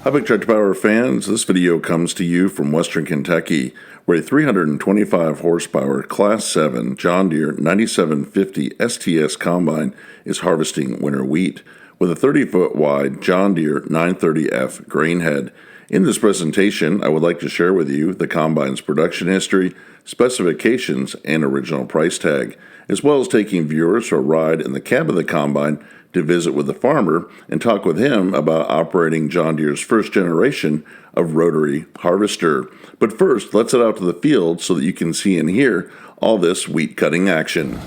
Hi, Big Tractor Power fans. This video comes to you from Western Kentucky, where a 325 horsepower Class 7 John Deere 9750 STS Combine is harvesting winter wheat with a 30-foot wide John Deere 930F grain head. In this presentation, I would like to share with you the Combine's production history, specifications, and original price tag, as well as taking viewers for a ride in the cab of the Combine to visit with the farmer and talk with him about operating John Deere's first generation of rotary harvester. But first, let's head out to the field so that you can see and hear all this wheat cutting action.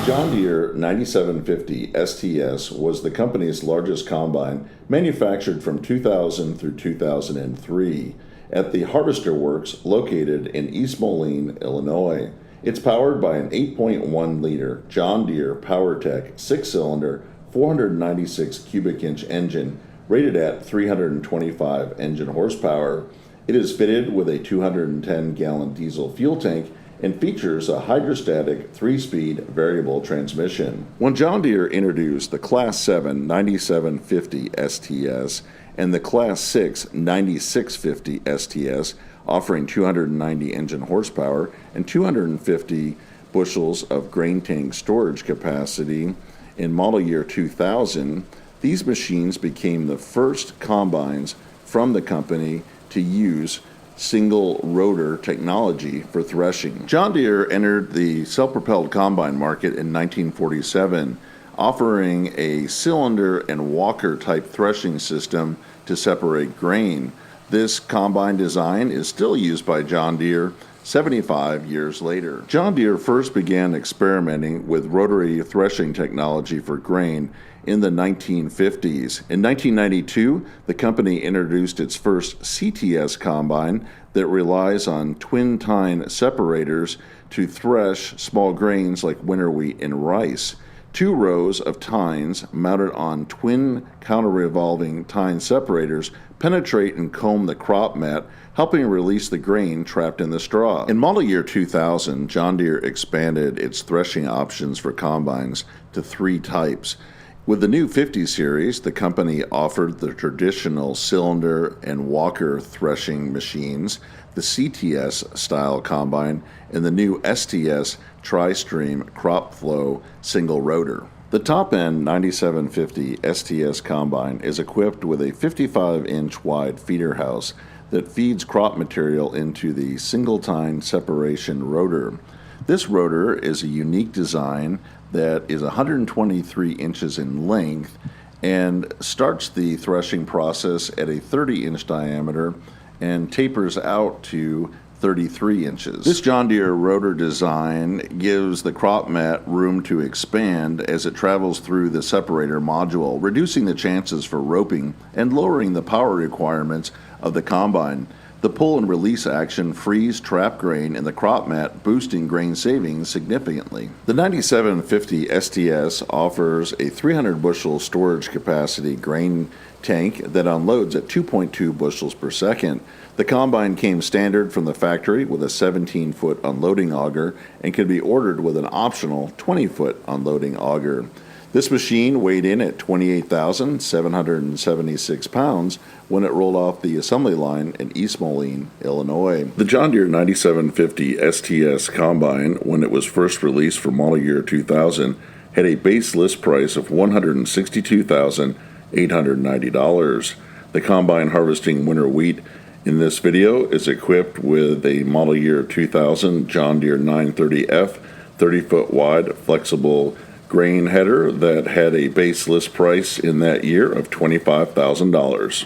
John Deere 9750 STS was the company's largest combine, manufactured from 2000 through 2003 at the Harvester Works located in East Moline, Illinois. It's powered by an 8.1-liter John Deere PowerTech 6-cylinder, 496 cubic inch engine rated at 325 engine horsepower. It is fitted with a 210-gallon diesel fuel tank and features a hydrostatic 3-speed variable transmission. When John Deere introduced the Class 7 9750 STS and the Class 6 9650 STS, offering 290 engine horsepower and 250 bushels of grain tank storage capacity in model year 2000, these machines became the first combines from the company to use single rotor technology for threshing. John Deere entered the self-propelled combine market in 1947, offering a cylinder and walker type threshing system to separate grain. This combine design is still used by John Deere 75 years later. John Deere first began experimenting with rotary threshing technology for grain in the 1950s. In 1992, the company introduced its first STS Combine that relies on twin tine separators to thresh small grains like winter wheat and rice. 2 rows of tines mounted on twin counter-revolving tine separators penetrate and comb the crop mat, helping release the grain trapped in the straw. In model year 2000, John Deere expanded its threshing options for combines to 3 types. With the new 50 series, the company offered the traditional cylinder and walker threshing machines, the CTS style combine, and the new STS Tri-Stream crop flow single rotor. The top-end 9750 STS Combine is equipped with a 55-inch wide feeder house that feeds crop material into the single-tine separation rotor. This rotor is a unique design that is 123 inches in length and starts the threshing process at a 30-inch diameter and tapers out to 33 inches. This John Deere rotor design gives the crop mat room to expand as it travels through the separator module, reducing the chances for roping and lowering the power requirements of the combine. The pull and release action frees trapped grain in the crop mat, boosting grain savings significantly. The 9750 STS offers a 300 bushel storage capacity grain tank that unloads at 2.2 bushels per second. The combine came standard from the factory with a 17-foot unloading auger and could be ordered with an optional 20-foot unloading auger. This machine weighed in at 28,776 pounds when it rolled off the assembly line in East Moline, Illinois. The John Deere 9750 STS Combine, when it was first released for model year 2000, had a base list price of $162,890. The combine harvesting winter wheat in this video is equipped with a model year 2000 John Deere 930F 30-foot wide flexible grain header that had a base list price in that year of $25,000.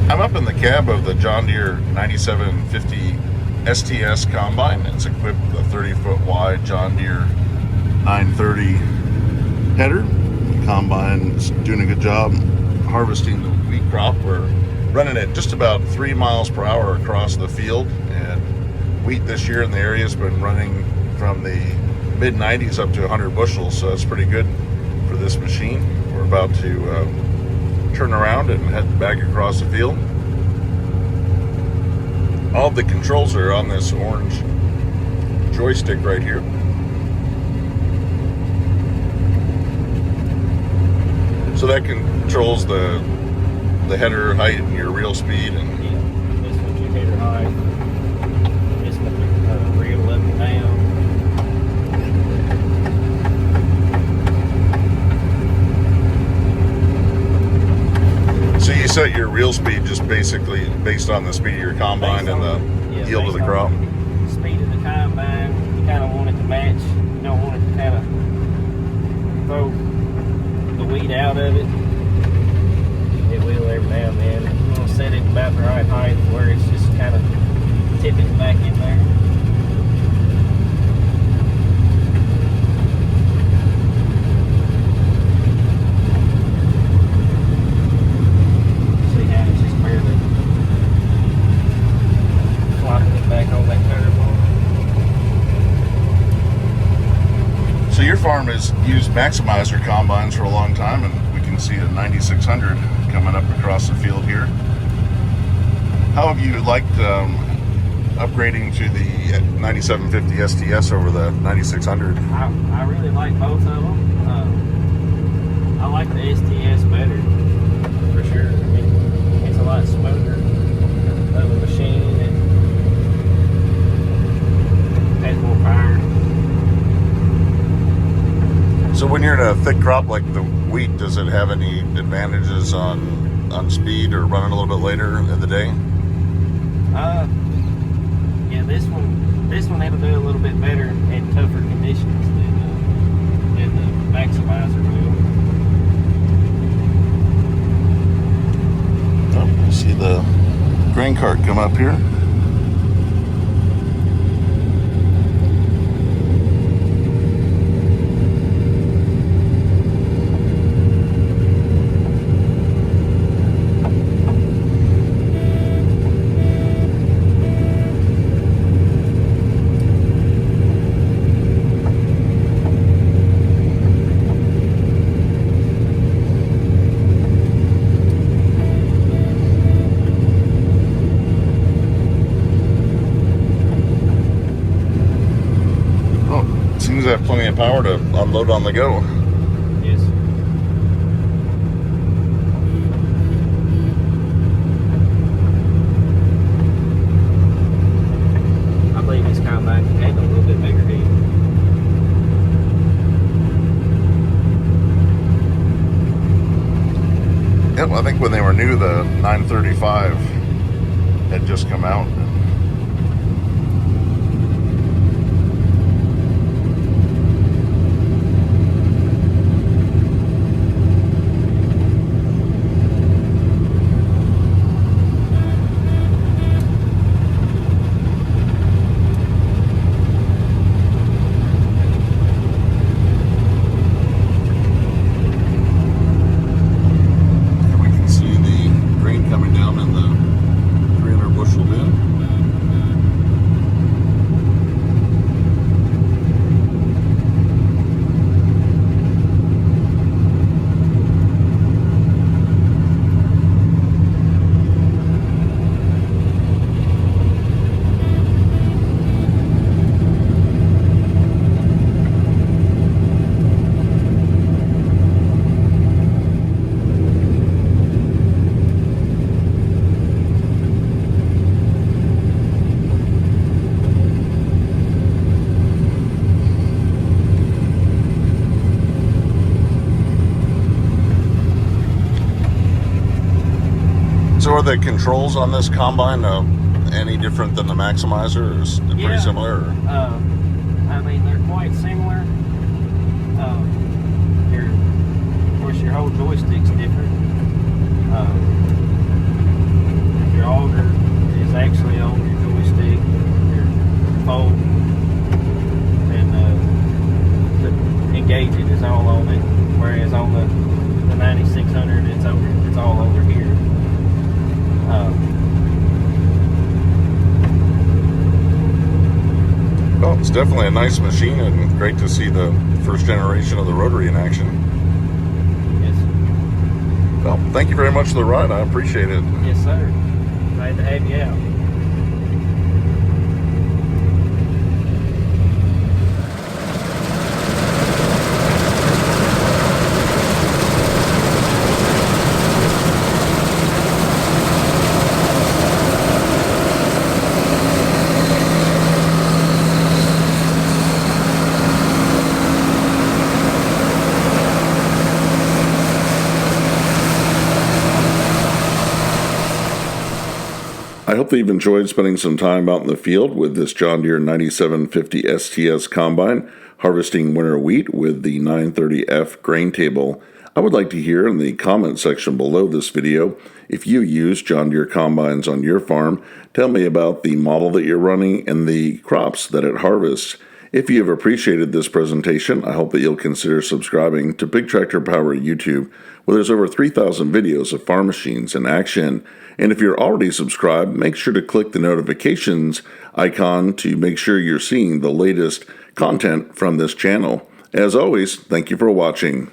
I'm up in the cab of the John Deere 9750 STS Combine. It's equipped with a 30-foot wide John Deere 930 header. The combine's doing a good job harvesting the wheat crop. We're running at just about 3 miles per hour across the field, and wheat this year in the area has been running from the mid 90s up to 100 bushels, so that's pretty good for this machine. We're about to turn around and head back across the field. All the controls are on this orange joystick right here. So that controls the header height and your reel speed. And yeah, this one's your header height. This one's your reel up and down. so you set your reel speed just basically based on the speed of your combine and the yield of the crop. The speed of the combine, you kind of want it to match. You don't want it to kind of throw the weed out of it. It will every now and then. You want to set it about the right height where it's just kind of tipping back in there. See how it's just barely flopping it back on that curve bar. So your farm has used maximizer combines for a long time, and we can see a 9600 coming up across the field here. How have you liked upgrading to the 9750 STS over the 9600? I really like both of them. I like the STS better, for sure. I mean, it's a lot smoother of a machine and has more power. So when you're in a thick crop like the wheat, does it have any advantages on speed or running a little bit later in the day? Yeah, this one it'll do a little bit better in tougher conditions than the maximizer will. Oh, you see the grain cart come up here. Seems to have plenty of power to unload on the go. Yes. I believe this combine can handle a little bit bigger heat. Yep, I think when they were new, the 935 had just come out. So are the controls on this combine any different than the maximizer, or is it pretty similar? Or? I mean, they're quite similar. Of course, your whole joystick's different. Your auger is actually on your joystick, your fold, and It's definitely a nice machine, and great to see the first generation of the rotary in action. Yes. Well, thank you very much for the ride. I appreciate it. Yes, sir. Glad to have you out. I hope that you've enjoyed spending some time out in the field with this John Deere 9750 STS Combine, harvesting winter wheat with the 930F grain table. I would like to hear in the comment section below this video if you use John Deere combines on your farm. Tell me about the model that you're running and the crops that it harvests. If you have appreciated this presentation, I hope that you'll consider subscribing to Big Tractor Power YouTube, where there's over 3,000 videos of farm machines in action. And if you're already subscribed, make sure to click the notifications icon to make sure you're seeing the latest content from this channel. As always, thank you for watching.